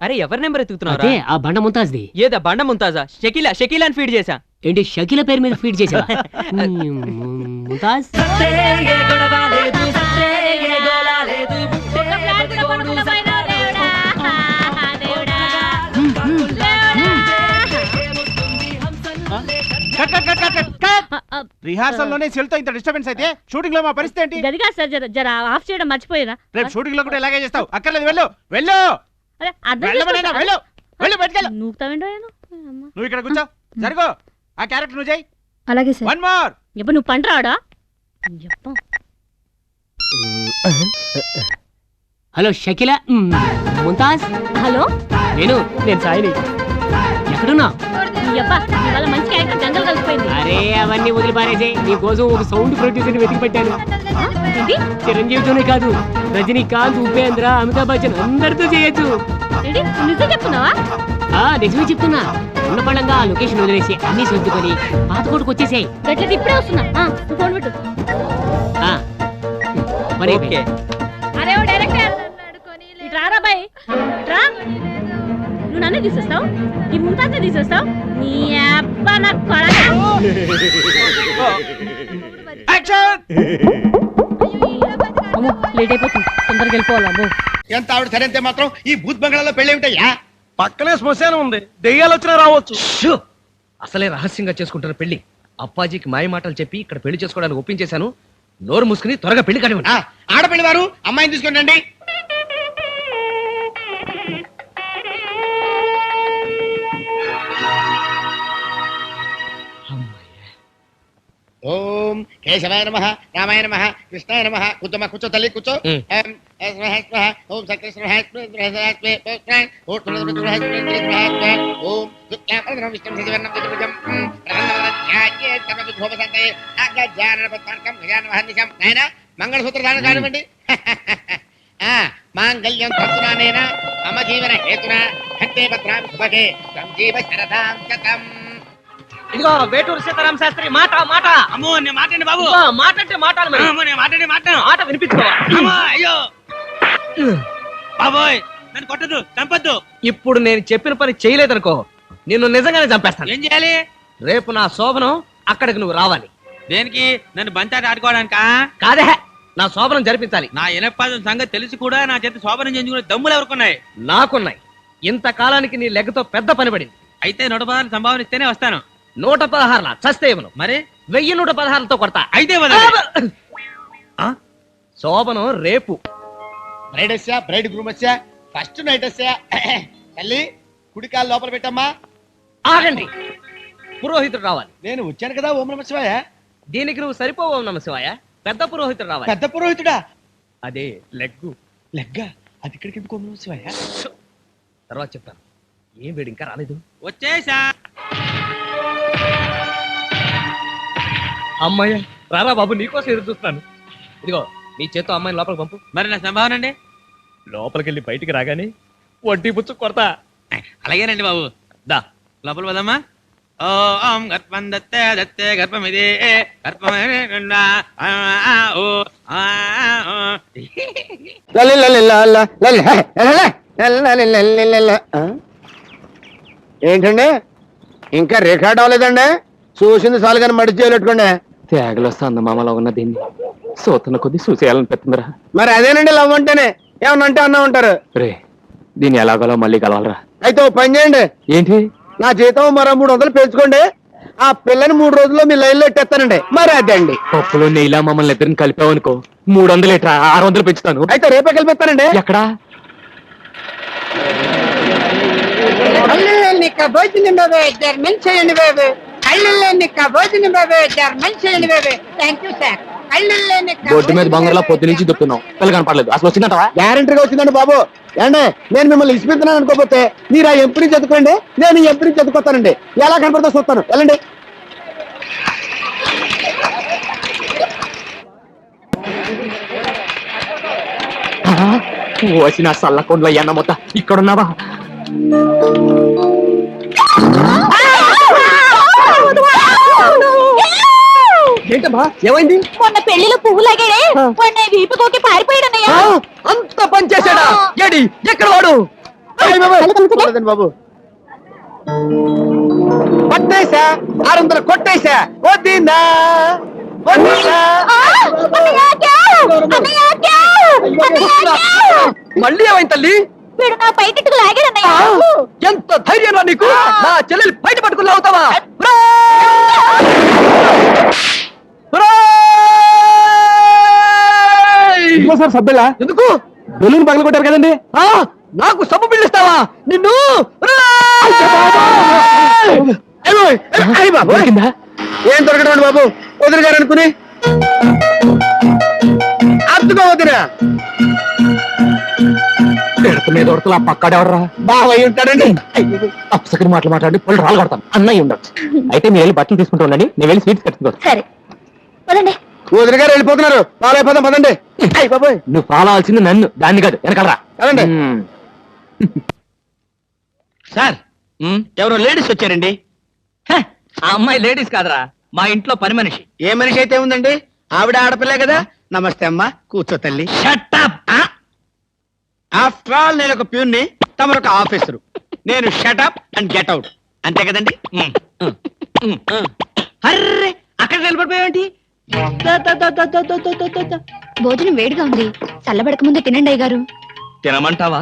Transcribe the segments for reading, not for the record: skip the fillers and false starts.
అరే ఎవరి నెంబర్ ఎత్తుకుతున్నావు? అదే ఆ బండ ముంతాజ్ది. ఏదా బండ ముంతాజా? షకీలా అని ఫీడ్ చేశా. ఏంటి షకీల పేరు మీద ఫీడ్ చేసా? ముంతాజ్ రిహార్సల్ లోనే సెల్ తో ఇంత డిస్టర్బెన్స్ అయితే షూటింగ్ లో మా పరిస్థితి ఏంటి? గదిగా సార్ జర ఆఫ్ చేయడం మర్చిపోయినా. రేపు షూటింగ్ లో కూడా ఇలాగే చేస్తావు. అక్కర్లేదు, వెళ్ళు వెళ్ళు. అరే అర్థం వెళ్ళమనేనా? వెళ్ళు వెళ్ళు, బయటికెళ్ళు. నూకుతావేంటో నువ్వు ఇక్కడ కూర్చో, జరుగు. ఆ క్యారెక్టర్ నువ్వు చేయి. అలాగే సార్. One more. ఎప్పుడు నువ్వు పంటరాడా? హలో షకీల. ముంతాజ్. హలో నేను సాయిని. ఎక్కడున్నా? ఇవాళ మంచి క్యారెక్టర్ జంగల్ కలిసిపోయింది. అరే అవన్నీ వదిలిపారేసే. నీ కోసం ఒక సౌండ్ ప్రొడ్యూసర్ వెతికి పెట్టాను. చిరంజీవితోనే కాదు, రజనీకాంత్, ఉపేంద్ర, అమితాబ్ బచ్చన్ అందరితో చేయొచ్చు. నిజం చెప్తున్నావా? నిజమే చెప్తున్నా. ఉన్న పడంగా ఆ లొకేషన్ వదిలేసి అన్ని సర్దుకొని పాత కోటకు వచ్చేసాయి. గట్లయితే ఇప్పుడే వస్తున్నా. ఫోన్ పెట్టు. మరి ఓకే. అరే ఓ డైరెక్టర్ ఇటు రారా బాయ్, రా. నువ్వు నన్ను తీసేస్తావు, ఈ ముంతాజ్ని తీసేస్తావు. నీ అబ్బా నా కొడక. లేట్ అయిపోతుంది, తొందరగా వెళ్ళిపోవాలా? ఎంత ఆవిడ సరైతే మాత్రం ఈ భూత్ బంగ్లాలో పెళ్లి ఏమిటయ్యా? పక్కనే శ్మశానం ఉంది, దెయ్యాలు వచ్చినా రావచ్చు. అసలే రహస్యంగా చేసుకుంటున్న పెళ్లి. అప్పాజీకి మాయ మాటలు చెప్పి ఇక్కడ పెళ్లి చేసుకోవడానికి ఒప్పించేశాను. నోరు మూసుకుని త్వరగా పెళ్లి కానివ్వండి. ఆడపిల్లి వారు అమ్మాయిని తీసుకుని రండి. ఓం కేశవాయ నమః, రామాయ నమః, కృష్ణాయ నమః. కూర్చోమా, కూర్చో తల్లి, కూర్చో. ఓం సకృష్ణ మంగళసూత్ర దానం కానివ్వండి. మాంగళ్యం తంతునానేన మమ జీవన హేతున హంతే భద్రాం శుభగే సంజీవ శరదాం శతం. ఇదిగో వేటూరు సీతారామ శాస్త్రి మాట మాట. అమ్మో నేను మాట్లాడి బాబు. మాట అంటే మాటలు మరి. నేను మాట్లాడి మాట వినిపించుకోవా? అయ్యో బాబోయ్, నన్ను కొట్టదు, చంపొద్దు. ఇప్పుడు నేను చెప్పిన పని చేయలేదనుకో, నిన్ను నిజంగానే చంపేస్తాను. ఏం చేయాలి? రేపు నా శోభనం అక్కడికి నువ్వు రావాలి. దేనికి? నన్ను బంతాట ఆడుకోవడానికా? కాదే, నా శోభనం జరిపించాలి. నా ఇనపాదం సంగతి తెలిసి కూడా నా చేత శోభనం చేయించుకునే దమ్ములు ఎవరుకున్నాయి? నాకున్నాయి. ఇంతకాలానికి నీ లెగ్గతో పెద్ద పని పడింది. అయితే 116 సంభావన ఇస్తేనే వస్తాను. 116 చస్తే ఇవ్వను. మరి 1116తో కొడతా. అయితే శోభనం రేపు. బ్రైడ్ వచ్చా, బ్రైడ్ గ్రూమ్ వచ్చా, ఫస్ట్ నైట్ వచ్చా. తల్లి కుడికాలు లోపల పెట్టమ్మా. ఆగండి, పురోహితుడు రావాలి. నేను వచ్చాను కదా. ఓం నమ శివాయ. దీనికి నువ్వు సరిపోవు. ఓం నమ శివాయ. పెద్ద పురోహితుడు రావాలి. పెద్ద పురోహితుడా? అదే లెగ్గు. లెగ్గా? అది ఇక్కడికి ఎందుకు? ఓం నమ శివాయ. తర్వాత చెప్తాను. ఏం వీడు ఇంకా రాలేదు? వచ్చేసా. అమ్మాయ్య రారా బాబు, నీకోసం ఎదురు చూస్తాను. ఇదిగో నీ చేత్తో అమ్మాయిని లోపలికి పంపు. మరి నా సంభావన అండి? లోపలికి వెళ్ళి బయటికి రాగానే వడ్డీ పుచ్చు కొడతా. అలాగేనండి బాబు. దా లోపల పోదమ్మా. ఓం గర్భం దత్తే దత్తే గర్భమిదే ఏంటండి ఇంకా రికార్డ్ అవ్వలేదండి? చూసింది చాలు కానీ మడి చేయలేట్టుకోండి. తేగలు వస్తా అంద మామలో ఉన్న దీన్ని సోతున్న కొద్ది చూసేయాలని పెడుతుందిరా. మరి అదేనండి లవ్ అంటేనే. ఏమన్నా అంటే అన్నా ఉంటారు. రే దీన్ని ఎలాగోలా మళ్ళీ కలవాలరా. అయితే ఓ పని చేయండి. ఏంటి? నా జీతం మరో 300 పెంచుకోండి. ఆ పిల్లని 3 రోజుల్లో మీ లైన్లో ఎట్టేస్తానండి. మరి అదండి. పప్పులో నెయ్యిలా మమ్మల్ని ఇద్దరిని కలిపావనుకో 300 ఎట్రా 600 పెంచుతాను. అయితే రేపే కలిపిస్తానండి. ఎక్కడా? భోజనం బాబు జర్మన్ చేయండి బాబు. కళ్ళల్లోని భోజనం బాబు జర్మన్ చేయండి బాబు. Thank you sir. బొడ్డు మీద బంగారులో పొద్దు నుంచి దుక్కున్నాం, పిల్ల కనపడలేదు. అసలు వచ్చిందంటవా? గ్యారంటీగా వచ్చిందండి బాబు. ఏండి నేను మిమ్మల్ని ఇచ్చిపోతున్నాను అనుకోకపోతే మీరు ఆ ఎంపీ చదువుకోండి, నేను ఈ ఎంపీ చదువుకోతానండి. ఎలా కనపడుతుందో చూస్తాను. వెళ్ళండి. వచ్చిన సల్లకొండలో ఎన్న మొత్తం ఇక్కడున్నావా? ఏంటమ్మా ఏమైంది? మొన్న పెళ్లిలో పువ్వు లాగాడే మొన్న వీపుకోకి పారిపోయాడన్నయ్యా. అంత పని చేశాడా? ఏడి ఎక్కడ వాడు? లేదండి బాబు. కొట్టేశా 600 కొట్టేశా. వద్దిందా మళ్ళీ ఏమైంది తల్లి? వీడు నా పైకెట్టుకు లాగాడన్నయ్య. ఎంత ధైర్యం రా నీకు? నా చెల్లెలు బయట పట్టుకుని అవుతావా? సార్ సబ్బెలా ఎందుకు? బెలూన్ పగల కొట్టారు కదండి. నాకు సబ్బు పిల్లిస్తావా నిన్ను? ఏం దొరకడం బాబు, వదిలి గారు అనుకుని అద్దుకో వదిన. మీద ఉడతలు ఆ పక్కాడెవర్రా? బాగా అయి ఉంటాడండి. అప్సకరి మాటలు మాట్లాడి పళ్ళు రాళ్ళు కొడతాను. అన్నయ్య ఉండొచ్చు. అయితే మీరు వెళ్ళి బట్టలు తీసుకుంటూ ఉండండి, నేను వెళ్ళి స్వీట్స్ కట్టుకోవచ్చు. సరే పదండి. వదిలి గారు వెళ్ళిపోతున్నారు. ఫాలో అయిపోదాం పదండి. అయ్యి బాబోయ్, నువ్వు ఫాలో అవ్వాల్సింది నన్ను, దాన్ని కాదు. వెనకాలరా. కదండి. సార్ ఎవరో లేడీస్ వచ్చారండి. ఆ అమ్మాయి లేడీస్ కాదురా, మా ఇంట్లో పని మనిషి. ఏ మనిషి అయితే ఉందండి, ఆవిడ ఆడపిల్లే కదా. నమస్తే అమ్మా, కూర్చో తల్లి. ఆఫ్టర్ ఆల్ నేను ఒక ప్యూన్ని, తమరొక ఆఫీసరు. నేను షటప్ అండ్ గెట్ అవుట్, అంతే కదండి. అర్రే, అక్కడ నిలబడిపోయావేంటి? భోజనం వేడిగా ఉంది, చల్లబడక ముందే తినండి అయ్య గారు. తినమంటావా?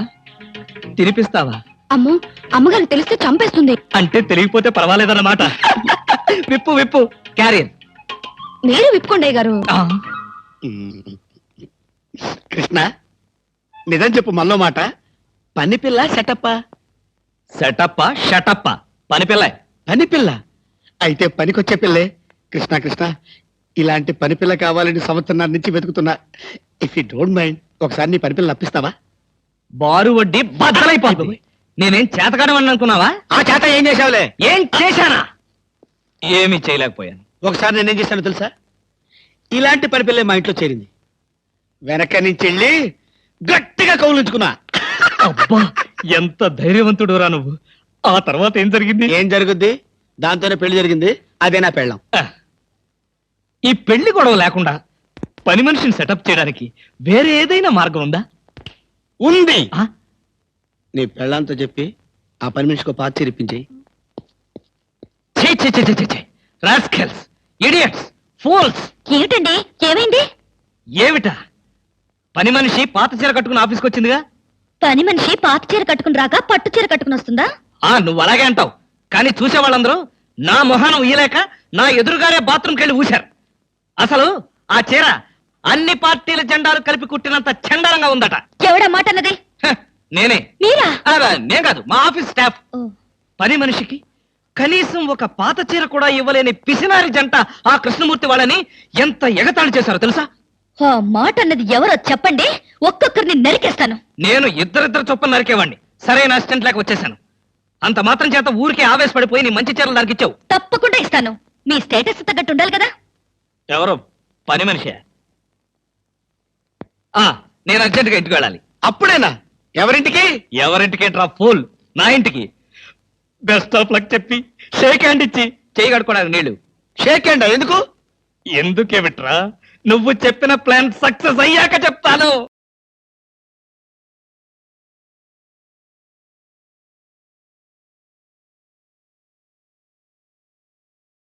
తినిపిస్తావా? అమ్మో, అమ్మగారు తెలిస్తే చంపేస్తుంది. అంటే తెలియకపోతే పర్వాలేదన్నమాట. విప్పు విప్పు క్యారియర్. మీరు విప్పుకోండి అయ్య గారు. కృష్ణ, నిజం చెప్పు, మళ్ళో మాట. పని పిల్ల సెటప్పా? సెటప్ప షటప్ప పని పిల్ల. పని పిల్ల అయితే పనికొచ్చే పిల్లే. కృష్ణ కృష్ణ, ఇలాంటి పని పిల్ల కావాలని సంవత్సరం నుంచి వెతుకుతున్నా. ఇఫ్ యూ డోంట్ మైండ్, ఒకసారి నీ పని పిల్ల అప్పిస్తావా? బారు వడ్డీ బద్దలైపోతుంది. నేనేం చేతకాడమని అనుకున్నావా? ఆ చేత ఏం చేసావులే? ఏం చేశానా? ఏమీ చేయలేకపోయాను. ఒకసారి నేనేం చేశాను తెలుసా? ఇలాంటి పని పిల్లే మా ఇంట్లో చేరింది. వెనక నుంచి వెళ్ళి గట్టిగా కౌలించుకున్నా. అబ్బా, ఎంత ధైర్యవంతుడు రా నువ్వు. ఆ తర్వాత ఏం జరిగింది? ఏం జరుగుద్ది? దాంతోనే పెళ్లి జరిగింది. అదే నా పెళ్ళం. ఈ పెళ్లి గొడవ లేకుండా పని మనిషిని సెటప్ చేయడానికి వేరే ఏదైనా మార్గం ఉందా? ఉంది. ఆ? నీ పెళ్ళంతో చెప్పి ఆ పని మనిషికి పాత చిరిపించి. ఛీ, ఛీ, ఛీ, ఛీ, ఛీ, ఛీ. Rascals, idiots, fools. ఏమిటండి, ఏమైంది? ఏమిటా? పని మనిషి పాత చీర కట్టుకుని ఆఫీస్కి వచ్చిందిగా. పని మనిషి పాత చీర కట్టుకుని రాక పట్టు చీర కట్టుకుని వస్తుందా? నువ్వు అలాగే అంటావు, కానీ చూసే వాళ్ళందరూ నా మొహానం ఊయలేక నా ఎదురుగారే బాత్రూమ్కి వెళ్ళి ఊశారు. అసలు ఆ చీర అన్ని పార్టీల జెండాలు కలిపి కుట్టినంత చండాలంగా ఉందట. ఎవడా మాట అన్నది? నేనే. మీరా? నేను కాదు, మా ఆఫీస్ స్టాఫ్. పని మనిషికి కనీసం ఒక పాత చీర కూడా ఇవ్వలేని పిసినారి జంట ఆ కృష్ణమూర్తి వాళ్ళని ఎంత ఎగతాళి చేశారో తెలుసా? ఆ మాట అన్నది ఎవరో చెప్పండి, ఒక్కొక్కరిని నరికేస్తాను. నేను ఇద్దరిద్దరు చొప్పున నరికేవాడిని. సరైన అసిస్టెంట్ లేక వచ్చేసాను. అంత మాత్రం చేత ఊరికే ఆవేశపడిపోయి నీ మంచి చీరలు నరికిచ్చావు. తప్పకుండా ఇస్తాను. మీ స్టేటస్ తగ్గట్టు ఉండాలి కదా. ఎవరో పని మనిషి. నేను అర్జెంట్గా ఇంటికి వెళ్ళాలి. అప్పుడేనా? ఎవరింటికి? ఎవరింటికేంట్రా ఫూల్, నా ఇంటికి. బెస్ట్ ఆఫ్ లక్ చెప్పి షేక్ హ్యాండ్ ఇచ్చి చేయి కడుకోవడానికి నీళ్లు. షేక్ హ్యాండ్ ఎందుకు? ఎందుకే విట్రా, నువ్వు చెప్పిన ప్లాన్ సక్సెస్ అయ్యాక చెప్తాను.